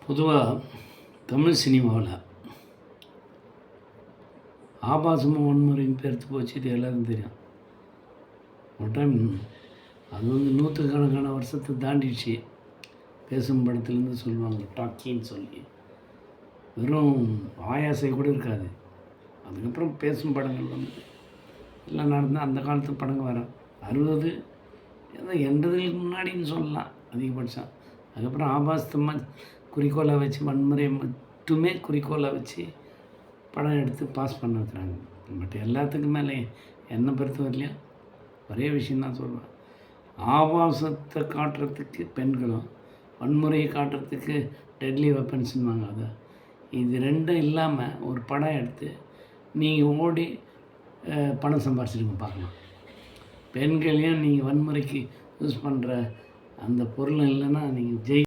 பொதுவாக தமிழ் சினிமாவில் ஆபாசமும் வன்முறையும் பெருத்து போச்சு. இது எல்லாருக்கும் தெரியும். ஒரு டைம் அது நூற்றுக்கணக்கான வருஷத்தை தாண்டிடுச்சு. பேசும் படத்துலேருந்து சொல்லுவாங்க டாக்கின்னு சொல்லி, வெறும் ஆயாசை கூட இருக்காது. அதுக்கப்புறம் பேசும் படங்கள் எல்லாம் நடந்தால் அந்த காலத்து படங்கள் வர 60 ஏதோ 80களுக்கு முன்னாடின்னு சொல்லலாம் அதிகபட்சம். அதுக்கப்புறம் ஆபாசமாக குறிக்கோளாக வச்சு, வன்முறையை மட்டுமே குறிக்கோளாக வச்சு படம் எடுத்து பாஸ் பண்ண வைக்கிறாங்க. பட் எல்லாத்துக்கும் மேலே என்னை பொறுத்த வரலையும் ஒரே விஷயந்தான் சொல்லுவேன். ஆபாசத்தை காட்டுறதுக்கு பெண்களும், வன்முறையை காட்டுறதுக்கு டெட்லி வெப்பன்ஸுன்னுவாங்க. அதை இது ரெண்டும் இல்லாமல் ஒரு படம் எடுத்து நீங்கள் ஓடி பணம் சம்பாரிச்சிருங்க பார்க்கலாம். பெண்களையும் நீங்கள் வன்முறைக்கு யூஸ் பண்ணுற அந்த பொருள் இல்லைன்னா நீங்கள்